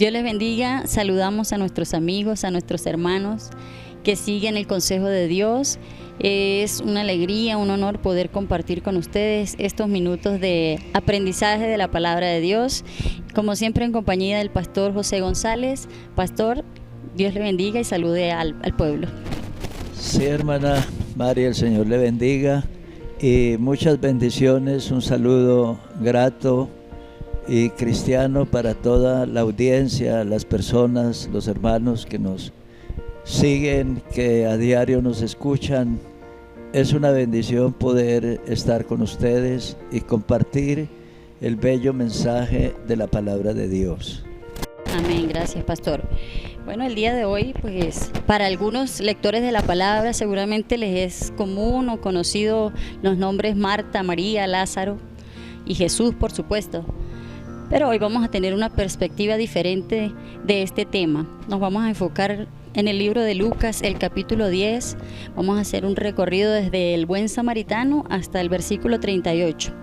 Dios les bendiga. Saludamos a nuestros amigos, a nuestros hermanos que siguen el consejo de Dios. Es una alegría, un honor poder compartir con ustedes estos minutos de aprendizaje de la palabra de Dios. Como siempre, en compañía del pastor José González. Pastor, Dios le bendiga y salude al pueblo. Sí, hermana María, el Señor le bendiga y muchas bendiciones. Un saludo grato y cristiano para toda la audiencia, las personas, los hermanos que nos siguen, que a diario nos escuchan. Es una bendición poder estar con ustedes y compartir el bello mensaje de la palabra de Dios. Amén, gracias, pastor. Bueno, el día de hoy, pues, para algunos lectores de la palabra seguramente les es común o conocido los nombres Marta, María, Lázaro y Jesús, por supuesto. Pero hoy vamos a tener una perspectiva diferente de este tema. Nos vamos a enfocar en el libro de Lucas, el capítulo 10. Vamos a hacer un recorrido desde el buen samaritano hasta el versículo 38.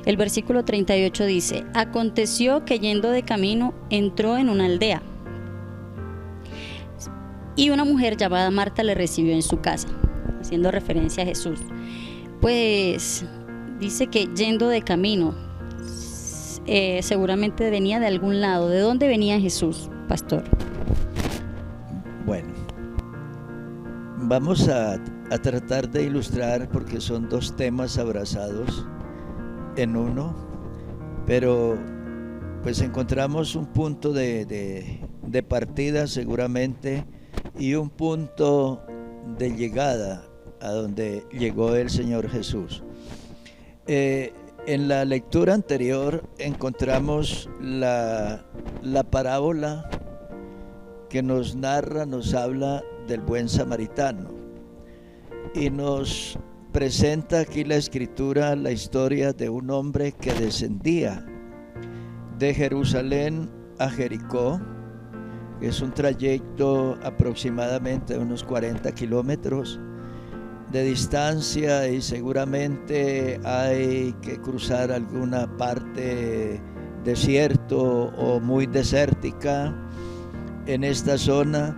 El versículo 38 dice: aconteció que yendo de camino entró en una aldea y una mujer llamada Marta le recibió en su casa, haciendo referencia a Jesús. Pues dice que yendo de camino, seguramente venía de algún lado. ¿De dónde venía Jesús, pastor? Bueno, vamos a tratar de ilustrar, porque son dos temas abrazados en uno, pero pues encontramos un punto de partida seguramente y un punto de llegada a donde llegó el Señor Jesús. En la lectura anterior encontramos la parábola que nos narra, nos habla del buen samaritano, y nos presenta aquí la escritura la historia de un hombre que descendía de Jerusalén a Jericó, que es un trayecto aproximadamente de unos 40 kilómetros de distancia, y seguramente hay que cruzar alguna parte desierto o muy desértica en esta zona,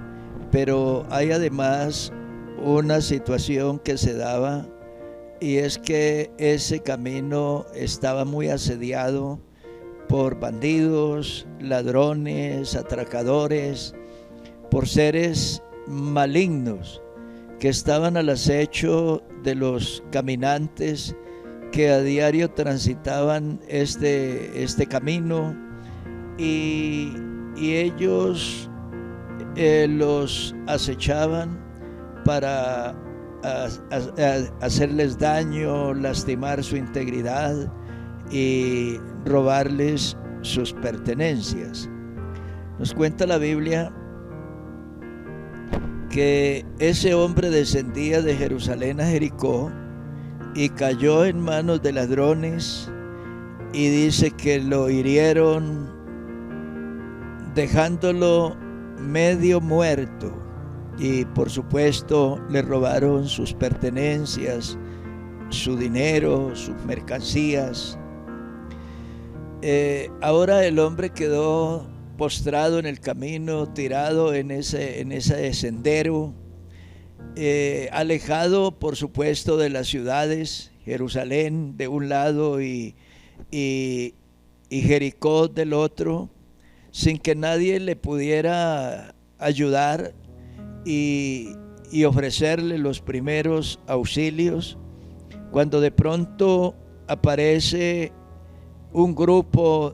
pero hay además una situación que se daba, y es que ese camino estaba muy asediado por bandidos, ladrones, atracadores, por seres malignos que estaban al acecho de los caminantes que a diario transitaban este camino, y ellos los acechaban para hacerles daño, lastimar su integridad y robarles sus pertenencias. Nos cuenta la Biblia que ese hombre descendía de Jerusalén a Jericó y cayó en manos de ladrones, y dice que lo hirieron dejándolo medio muerto, y por supuesto le robaron sus pertenencias, su dinero, sus mercancías. Ahora el hombre quedó postrado en el camino, tirado en ese sendero, alejado por supuesto de las ciudades, Jerusalén de un lado y Jericó del otro, sin que nadie le pudiera ayudar y ofrecerle los primeros auxilios, cuando de pronto aparece un grupo.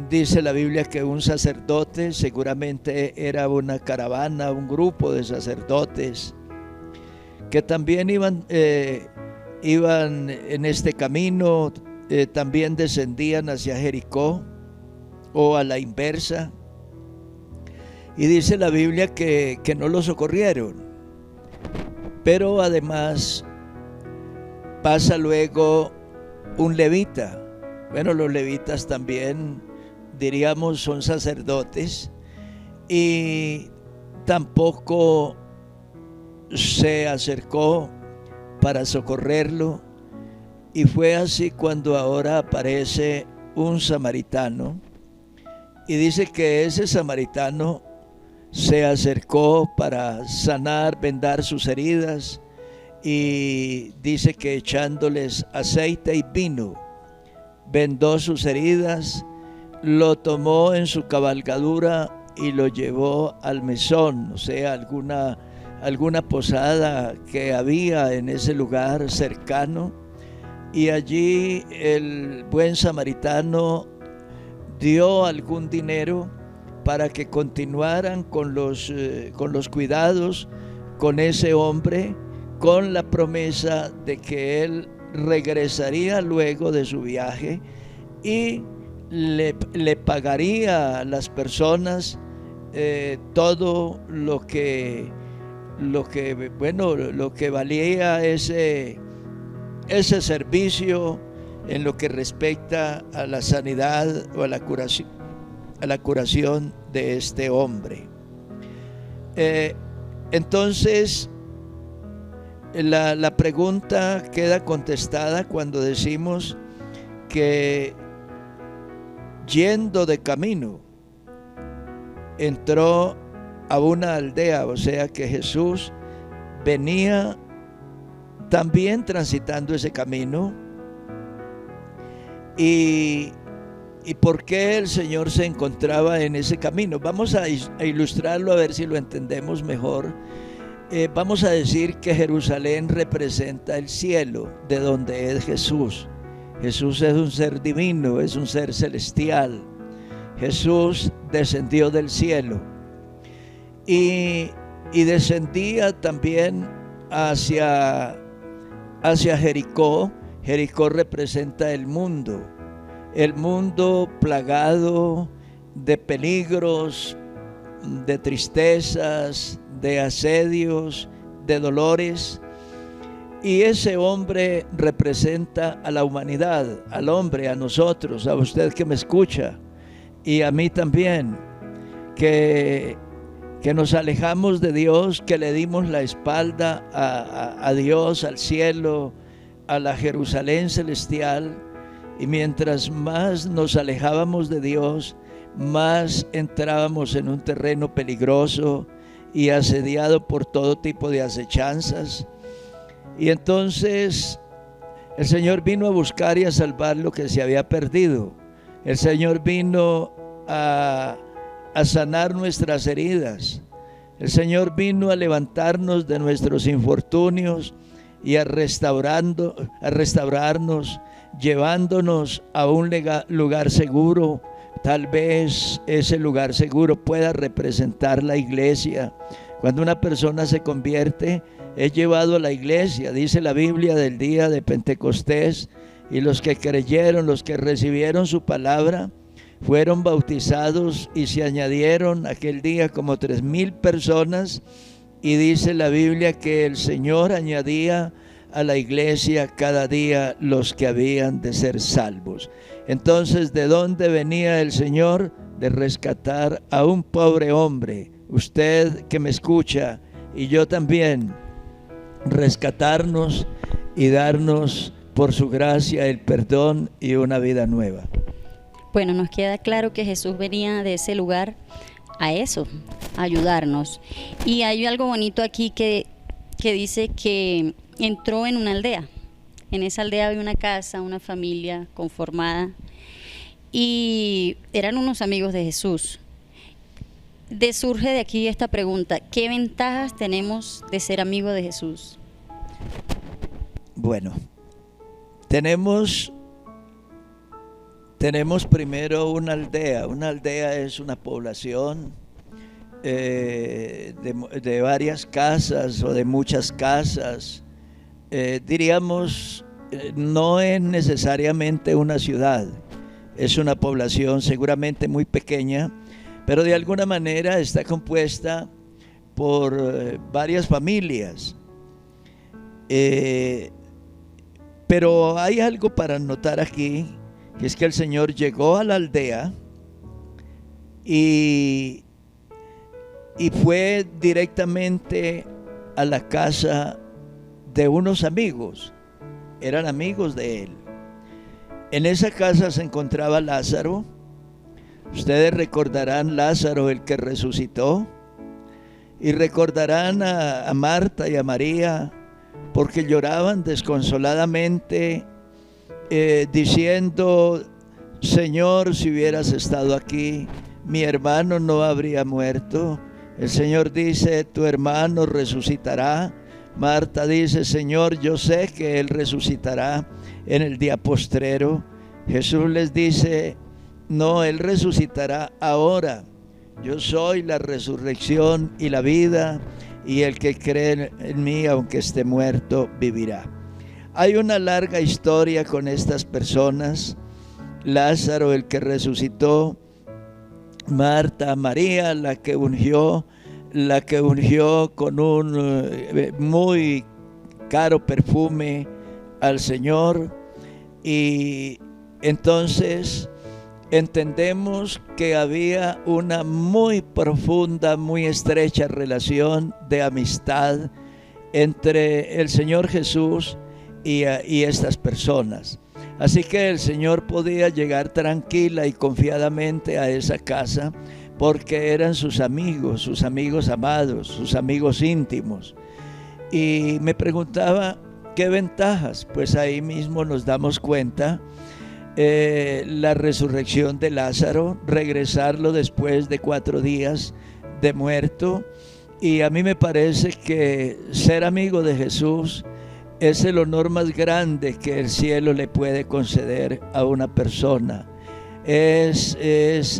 Dice la Biblia que un sacerdote, seguramente era una caravana, un grupo de sacerdotes que también iban en este camino, también descendían hacia Jericó o a la inversa, y dice la Biblia que no lo socorrieron. Pero además pasa luego un levita. Bueno, los levitas también, diríamos, son sacerdotes, y tampoco se acercó para socorrerlo. Y fue así cuando ahora aparece un samaritano Y dice que ese samaritano se acercó para sanar, vendar sus heridas, y dice que echándoles aceite y vino, vendó sus heridas, lo tomó en su cabalgadura y lo llevó al mesón, o sea, alguna posada que había en ese lugar cercano, y allí el buen samaritano dio algún dinero para que continuaran con los cuidados con ese hombre, con la promesa de que él regresaría luego de su viaje y le pagaría a las personas todo lo que valía ese servicio en lo que respecta a la sanidad o a la curación de este hombre. Entonces la pregunta queda contestada cuando decimos que yendo de camino entró a una aldea, o sea que Jesús venía también transitando ese camino. ¿Y por qué el Señor se encontraba en ese camino? Vamos a ilustrarlo a ver si lo entendemos mejor. Vamos a decir que Jerusalén representa el cielo, de donde es Jesús. Jesús es un ser divino, es un ser celestial. Jesús descendió del cielo y descendía también hacia Jericó. Jericó representa el mundo plagado de peligros, de tristezas, de asedios, de dolores. Y ese hombre representa a la humanidad, al hombre, a nosotros, a usted que me escucha y a mí también, que nos alejamos de Dios, que le dimos la espalda a Dios, al cielo, a la Jerusalén celestial. Y mientras más nos alejábamos de Dios, más entrábamos en un terreno peligroso y asediado por todo tipo de acechanzas. Y entonces el Señor vino a buscar y a salvar lo que se había perdido. El Señor vino a sanar nuestras heridas. El Señor vino a levantarnos de nuestros infortunios y a restaurarnos, llevándonos a un lugar seguro. Tal vez ese lugar seguro pueda representar la iglesia. Cuando una persona se convierte, es llevado a la iglesia. Dice la Biblia del día de Pentecostés, y los que creyeron, los que recibieron su palabra, fueron bautizados, y se añadieron aquel día como 3,000 personas. Y dice la Biblia que el Señor añadía a la iglesia cada día los que habían de ser salvos. Entonces, ¿de dónde venía el Señor? De rescatar a un pobre hombre. Usted que me escucha y yo también, rescatarnos y darnos por su gracia el perdón y una vida nueva. Bueno, nos queda claro que Jesús venía de ese lugar a eso, a ayudarnos. Y hay algo bonito aquí que dice que entró en una aldea. En esa aldea había una casa, una familia conformada, y eran unos amigos de Jesús. Surge de aquí esta pregunta: ¿qué ventajas tenemos de ser amigos de Jesús? Bueno, tenemos primero una aldea. Una aldea es una población de varias casas o de muchas casas. Diríamos, no es necesariamente una ciudad, es una población seguramente muy pequeña, pero de alguna manera está compuesta por varias familias. Pero hay algo para notar aquí, que es que el Señor llegó a la aldea y fue directamente a la casa de unos amigos. Eran amigos de él. En esa casa se encontraba Lázaro. Ustedes recordarán Lázaro, el que resucitó, y recordarán a Marta y a María, porque lloraban desconsoladamente, diciendo: Señor, si hubieras estado aquí, mi hermano no habría muerto. El Señor dice: tu hermano resucitará. Marta dice: Señor, yo sé que él resucitará en el día postrero. Jesús les dice: no, él resucitará ahora. Yo soy la resurrección y la vida, y el que cree en mí, aunque esté muerto, vivirá. Hay una larga historia con estas personas: Lázaro, el que resucitó; Marta, María, la que ungió con un muy caro perfume al Señor. Y entonces entendemos que había una muy profunda, muy estrecha relación de amistad entre el Señor Jesús y estas personas. Así que el Señor podía llegar tranquila y confiadamente a esa casa, porque eran sus amigos amados, sus amigos íntimos. Y me preguntaba, ¿qué ventajas? Pues ahí mismo nos damos cuenta. La resurrección de Lázaro, regresarlo después de 4 días de muerto. Y a mí me parece que ser amigo de Jesús es el honor más grande que el cielo le puede conceder a una persona. Es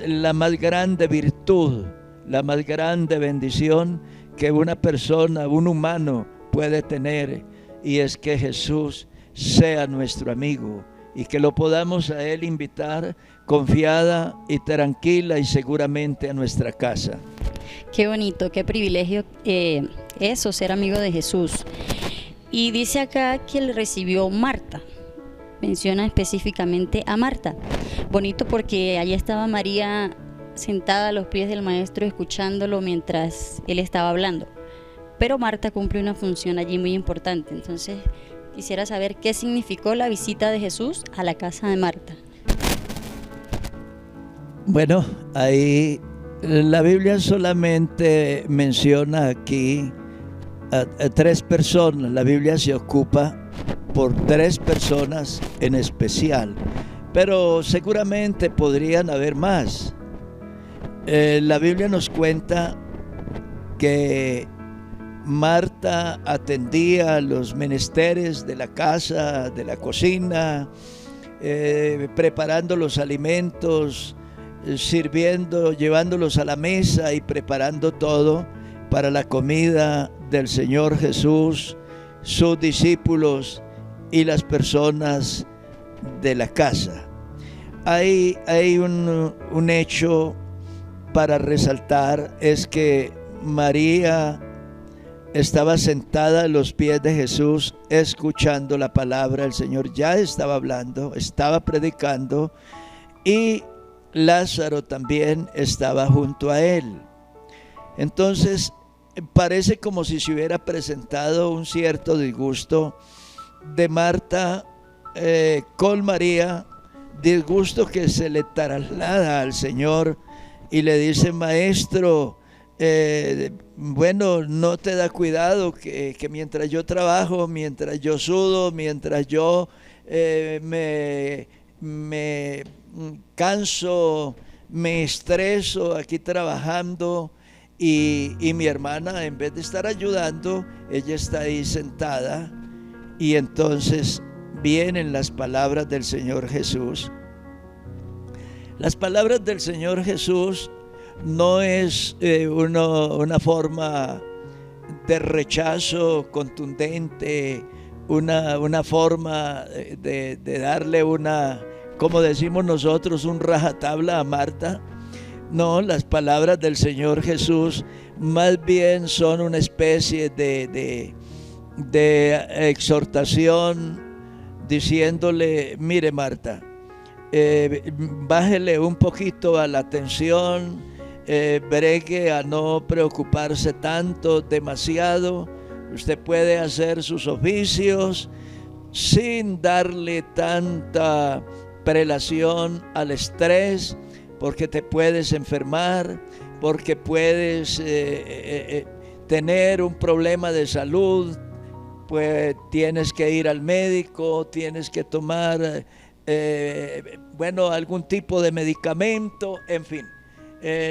la más grande virtud, la más grande bendición que una persona, un humano puede tener, y es que Jesús sea nuestro amigo y que lo podamos a Él invitar confiada y tranquila y seguramente a nuestra casa. Qué bonito, qué privilegio eso, ser amigo de Jesús. Y dice acá que le recibió Marta. Menciona específicamente a Marta. Bonito, porque allí estaba María sentada a los pies del maestro escuchándolo mientras él estaba hablando. Pero Marta cumple una función allí muy importante. Entonces quisiera saber qué significó la visita de Jesús a la casa de Marta. Bueno, ahí la Biblia solamente menciona aquí a 3 personas. La Biblia se ocupa por 3 personas en especial, pero seguramente podrían haber más. La Biblia nos cuenta que Marta atendía los menesteres de la casa, de la cocina, preparando los alimentos, sirviendo, llevándolos a la mesa y preparando todo para la comida del Señor Jesús, sus discípulos y las personas de la casa. Hay un hecho para resaltar, es que María estaba sentada a los pies de Jesús escuchando la palabra. El Señor ya estaba hablando, estaba predicando, y Lázaro también estaba junto a él. Entonces parece como si se hubiera presentado un cierto disgusto de Marta con María, disgusto que se le traslada al Señor y le dice: Maestro, bueno, no te da cuidado que mientras yo trabajo, mientras yo sudo, mientras yo me canso, me estreso aquí trabajando, y mi hermana, en vez de estar ayudando, ella está ahí sentada. Y entonces vienen las palabras del Señor Jesús. Las palabras del Señor Jesús no es una forma de rechazo contundente, una forma de darle como decimos nosotros, un rajatabla a Marta. No, las palabras del Señor Jesús más bien son una especie de exhortación, diciéndole: mire, Marta, bájele un poquito a la tensión, bregue a no preocuparse tanto, demasiado. Usted puede hacer sus oficios sin darle tanta prelación al estrés, porque te puedes enfermar, porque puedes tener un problema de salud, pues tienes que ir al médico, tienes que tomar algún tipo de medicamento, en fin,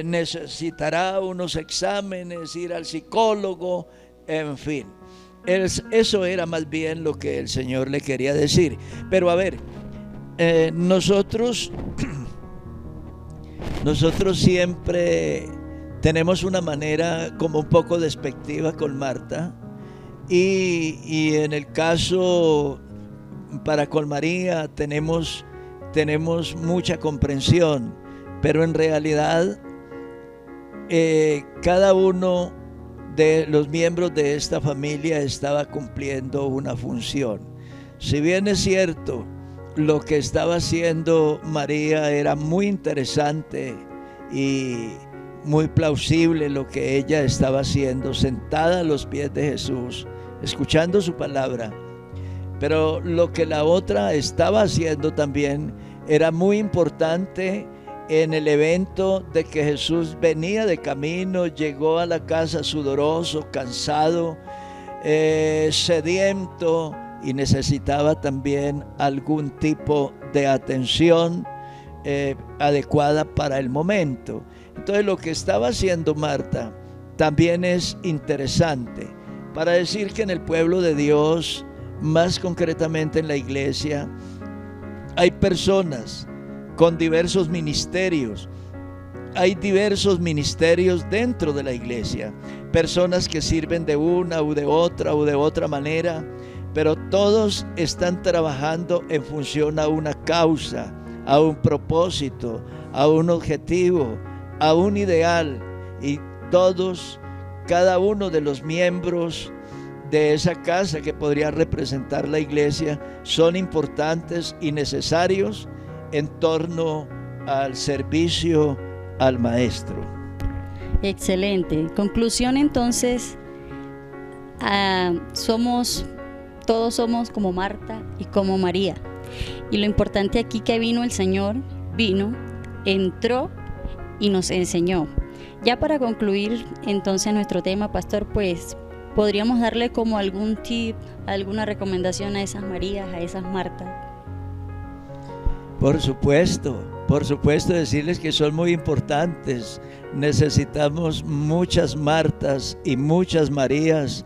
necesitará unos exámenes, ir al psicólogo, en fin. Eso era más bien lo que el Señor le quería decir. Pero a ver, nosotros siempre tenemos una manera como un poco despectiva con Marta, y en el caso para con María tenemos mucha comprensión, pero en realidad cada uno de los miembros de esta familia estaba cumpliendo una función. Si bien es cierto, lo que estaba haciendo María era muy interesante y muy plausible, lo que ella estaba haciendo, sentada a los pies de Jesús, escuchando su palabra, pero lo que la otra estaba haciendo también era muy importante. En el evento de que Jesús venía de camino, llegó a la casa sudoroso, cansado, sediento, y necesitaba también algún tipo de atención adecuada para el momento. Entonces lo que estaba haciendo Marta también es interesante para decir que en el pueblo de Dios, más concretamente en la iglesia, hay personas con diversos ministerios. Hay diversos ministerios dentro de la iglesia, personas que sirven de una u de otra manera, pero todos están trabajando en función a una causa, a un propósito, a un objetivo, a un ideal, y todos, cada uno de los miembros de esa casa que podría representar la iglesia, son importantes y necesarios en torno al servicio al Maestro. Excelente. Conclusión entonces, todos somos como Marta y como María. Y lo importante aquí que vino el Señor, entró y nos enseñó. Ya para concluir entonces nuestro tema, pastor, pues podríamos darle como algún tip, alguna recomendación a esas Marías, a esas Martas. Por supuesto decirles que son muy importantes. Necesitamos muchas Martas y muchas Marías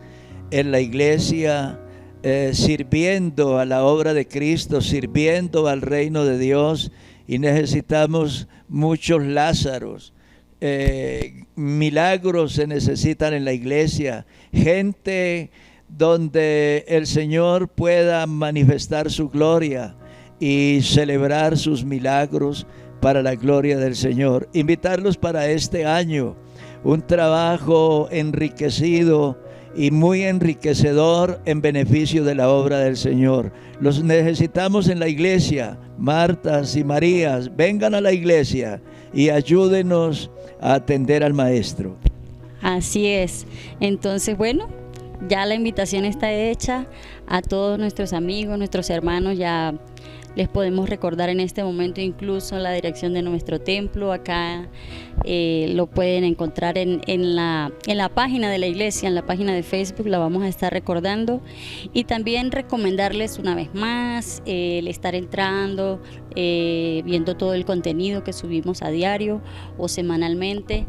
en la iglesia, sirviendo a la obra de Cristo, sirviendo al reino de Dios, y necesitamos muchos Lázaros. Milagros se necesitan en la iglesia, gente donde el Señor pueda manifestar su gloria y celebrar sus milagros para la gloria del Señor. Invitarlos para este año, un trabajo enriquecido y muy enriquecedor en beneficio de la obra del Señor. Los necesitamos en la iglesia. Martas y Marías, vengan a la iglesia y ayúdenos a atender al Maestro. Así es. Entonces, bueno, ya la invitación está hecha a todos nuestros amigos, nuestros hermanos. Ya les podemos recordar en este momento incluso la dirección de nuestro templo. Acá lo pueden encontrar en la página de la iglesia, en la página de Facebook, la vamos a estar recordando. Y también recomendarles una vez más el estar entrando, viendo todo el contenido que subimos a diario o semanalmente.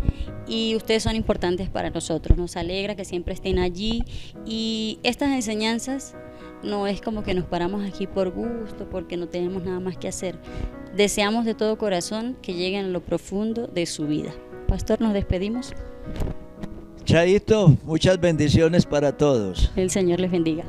Y ustedes son importantes para nosotros, nos alegra que siempre estén allí. Y estas enseñanzas no es como que nos paramos aquí por gusto, porque no tenemos nada más que hacer. Deseamos de todo corazón que lleguen a lo profundo de su vida. Pastor, nos despedimos. Chaito, muchas bendiciones para todos. El Señor les bendiga.